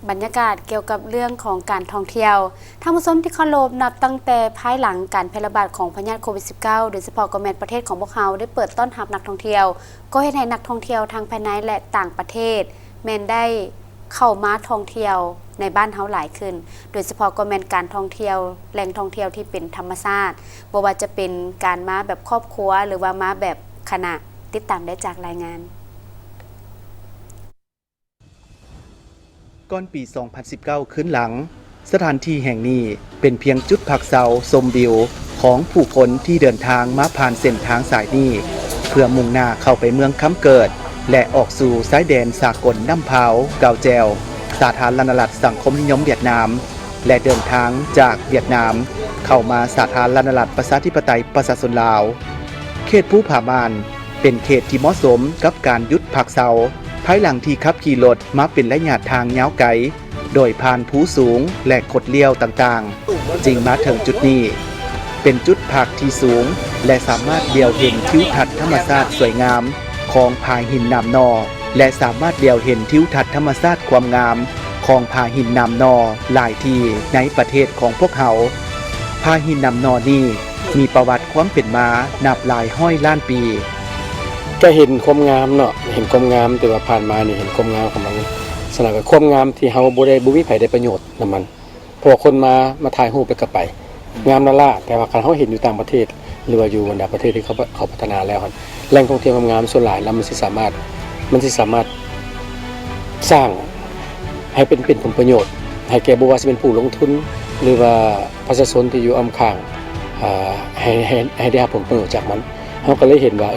บรรยากาศเกี่ยวกับเรื่องของการท่องเที่ยวท่านผู้ชมที่เคารพนับตั้งแต่ภายหลังการแพร่ระบาดของพยาธิโควิด -19 โดยเฉพาะก็แม่นประเทศของพวกเราได้เปิดต้อนรับนักท่องเที่ยวก็เฮ็ดให้นักท่องเที่ยวทั้งภายในและต่างประเทศแม่นได้เข้ามาท่องเที่ยวในบ้านเฮาหลายขึ้นโดยเฉพาะก็แม่นการท่องเที่ยวแหล่งท่องเที่ยวที่เป็นธรรมชาติบ่ว่าจะเป็นการมาแบบครอบครัวหรือว่ามาแบบคณะติดตามได้จากรายงานก่อนปี 2019 ขึ้นหลังสถานที่แห่งนี้เป็นเพียงจุดพักเซาชมวิวของผู้คนที่เดินทางมาผ่านเส้นทางสายนี้เพื่อมุ่งหน้าเข้าไปเมืองคำเกิดและออกสู่สายแดนสากลน้ำพาวเกาแจวสาธารณรัฐสังคมนิยมเวียดนามและเดินทางจากเวียดนามเข้ามาสาธารณรัฐประชาธิปไตยประชาชนลาวเขตภูผามานเป็นเขตที่เหมาะสมกับการหยุดพักเซาภายหลังที่ขับขี่รถมาเป็นระยะทางยาวไกลโดยผ่านภูสูงและขดเลี้ยวต่างๆจึงมาถึงจุดนี้เป็นจุดพักที่สูงและสามารถเลี้ยวเห็นทิวทัศน์ธรรมชาติสวยงามของผาหินน้ำนอและสามารถเลี้ยวเห็นทิวทัศน์ธรรมชาติความงามของผาหินน้ำนอหลายที่ในประเทศของพวกเขาผาหินน้ำนอนี้มีประวัติความเป็นมานับหลายร้อยล้านปีก็เห็นความงามเนาะเห็นความงามแต่ว่าผ่านมานี่เห็นความงามของมันสนับกับความงามที่เฮาบ่ได้มีไผได้ประโยชน์นำมันเพราะคนมาถ่ายรูปแล้วก็ไปงามนั่นล่ะแต่ว่าคันเฮาเห็นอยู่ต่างประเทศหรือว่าอยู่บรรดาประเทศที่เขาพัฒนาแล้วครับแหล่งท่องเที่ยวงามๆส่วนหลายแล้วมันสิสามารถสร้างให้เป็นผลประโยชน์ให้แก่บ่ว่าสิเป็นผู้ลงทุนหรือว่าประชาชนที่อยู่อ้อมข้างให้ได้รับผลประโยชน์จากมันเฮาก็เลยเห็นว่า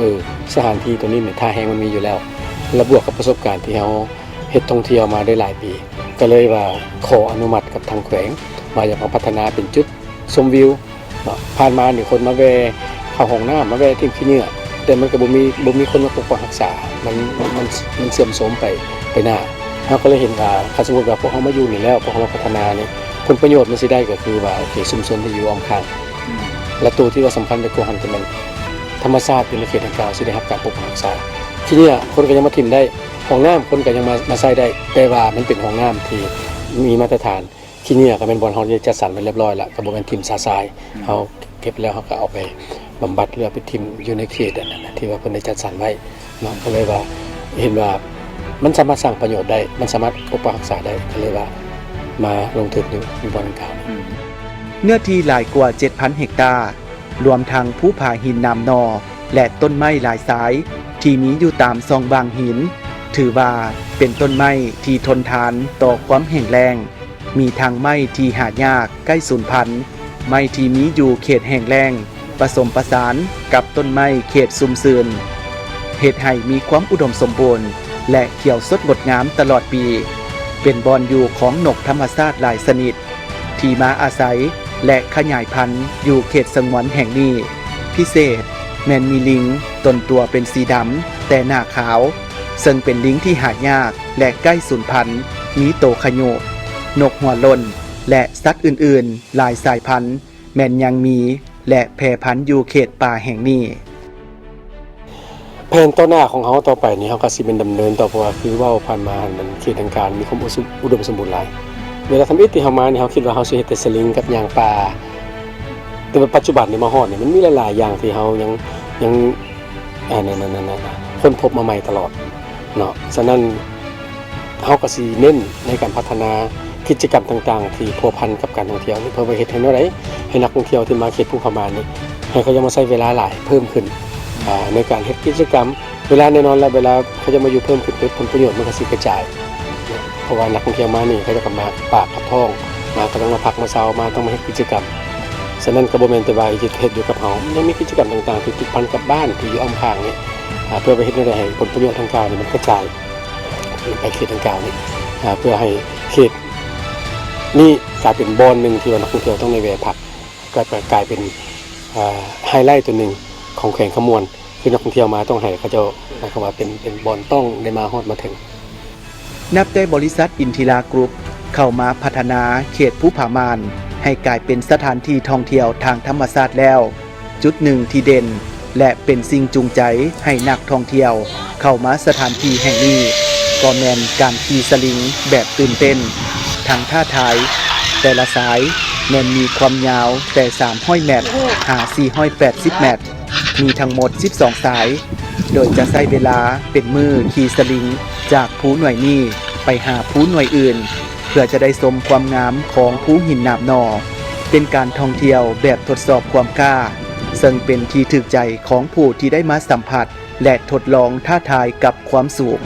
สถานที่ตัวนี้เนี่ยท่าแห้งมันมีอยู่แล้วและบวกกับประสบการณ์ที่เฮาเฮ็ดท่องเที่ยวมาได้หลายปีก็เลยว่าขออนุมัติกับทางแขวงว่าอยากมาพัฒนาเป็นจุดชมวิวผ่านมานี่คนมาแวะเข้าห้องน้ำมาแวะทิ้งขี้เหงื่อแต่มันก็บ่มีคนมาปกปักรักษามันเสื่อมโทรมไปหน้าเฮาก็เลยเห็นว่าถ้าสมมุติว่าพวกเฮามาอยู่นี่แล้วพวกเฮามาพัฒนานี่ผลประโยชน์มันสิได้ก็คือว่าโอเคชุมชนที่อยู่อ้อมข้างและตัวที่ว่าสำคัญไปกว่าหันคือมันธรรมชาติเป็นเขตดังกล่าวสิได้รับการปกปักรักษาที่นี่คนก็ยังมาถิ่มได้ห้องน้ำคนก็ยังมาใช้ได้แต่ว่ามันเป็นห้องน้ำที่มีมาตรฐานที่นี่ก็เป็นบ่อนเฮาจัดสรรไว้เรียบร้อยแล้วก็บ่แม่นถิ่มซาซายเฮาเก็บแล้วเฮาก็เอาไปบำบัดหรือไปถิ่มอยู่ในเขตนั่นน่ะที่ว่าเพิ่นได้จัดสรรไว้เนาะก็เลยว่าเห็นว่ามันสามารถสร้างประโยชน์ได้มันสามารถปกปักรักษาได้ก็เลยว่ามาลงทุนอยู่บ่อนดังกล่าวเนื้อที่หลายกว่า 7,000 เฮกตาร์รวมทั้งภูผาหินน้ำนอและต้นไม้หลายสายที่มีอยู่ตามซองบางหินถือว่าเป็นต้นไม้ที่ทนทานต่อความแห้งแล้งมีทางไม้ที่หายากใกล้สูญพันธุ์ไม้ที่มีอยู่เขตแห้งแล้งผสมผสานกับต้นไม้เขตซุ่มซื่นเฮ็ดให้มีความอุดมสมบูรณ์และเขียวสดงดงามตลอดปีเป็นบ่อนอยู่ของนกธรรมชาติหลายชนิดที่มาอาศัยและขยายพันธุ์อยู่เขตสงวนแห่งนี้พิเศษแมนมีลิงต้นตัวเป็นสีดำแต่หน้าขาวซึ่งเป็นลิงที่หายากและใกล้สูญพันธุ์มีโตขยุนกหัวล่นและสัตว์อื่นๆหลายสายพันธุ์แมนยังมีและแพร่พันธุ์อยู่เขตป่าแห่งนี้แผนต่อหน้าของเฮาต่อไปนี่เฮาก็สิเป็นดำเนินต่อเพราะว่าคือว่าผ่านมามันเขตทางการมีความอุดมสมบูรณ์หลายเวลาทำอิฐที่เฮามานี่เฮาคิดว่าเฮาสิเฮ็ดแต่สลิงกับยางป่าแต่ปัจจุบันนี่มาฮอดนี่มันมีหลายๆอย่างที่เฮายังนั่นค้นพบมาใหม่ตลอดเนาะฉะนั้นเฮาก็สิเน้นในการพัฒนากิจกรรมต่างๆที่พัวพันกับการท่องเที่ยวนี่เพื่อไปเฮ็ดให้แนวใดให้นักท่องเที่ยวที่มาเขตภูผาม่านนี่ให้เขายังมาใช้เวลาหลายเพิ่มขึ้นในการเฮ็ดกิจกรรมเวลาแน่นอนแล้วเวลาเขาจะมาอยู่เพิ่มขึ้นผลประโยชน์มันก็สิกระจายเพราะว่านักท่องเที่ยวมานี่เขาจะกลับมาปากกับท้องมาก็ต้องมาพักมาเช้ามาต้องมาเฮ็ดกิจกรรมฉะนั้นก็บ่แม่นแต่ว่าเฮ็ดอยู่กับเฮายังมีกิจกรรมต่างๆที่ติดพันกับบ้านที่อยู่อ้อมข้างนี่เพื่อไปเฮ็ดให้ผลประโยชน์ทางกายนี่มันกระจายไปเขตทางกายนี่เพื่อให้เขตนี่กลายเป็นบ่อนนึงที่ว่านักท่องเที่ยวต้องในแวะพักก็กลายเป็นไฮไลท์ตัวนึงของแขวงขมวนคือนักท่องเที่ยวมาต้องให้เขาเจ้าหมายความว่าเป็นบ่อนต้องได้มาฮอดมาถึงนับแต่บริษัทอินทิรากรุ๊ปเข้ามาพัฒนาเขตภูผาม่านให้กลายเป็นสถานที่ท่องเที่ยวทางธรรมชาติแล้วจุดหนึ่งที่เด่นและเป็นสิ่งจูงใจให้นักท่องเที่ยวเข้ามาสถานที่แห่งนี้ก็แม่นการขี่สลิงแบบตื่นเต้น ทางท่าทายแต่ละสายแม่นมีความยาวแต่300 เมตรหา480 เมตรมีทั้งหมด12 สายโดยจะใช้เวลาเป็นมือขี่สลิงจากภูหน่วยนี้ไปหาภูหน่วยอื่นเพื่อจะได้ชมความงามของภูหินนาบนอเป็นการท่องเที่ยวแบบทดสอบความกล้าซึ่งเป็นที่ถึกใจของผู้ที่ได้มาสัมผัสและทดลองท้าทายกับความสูง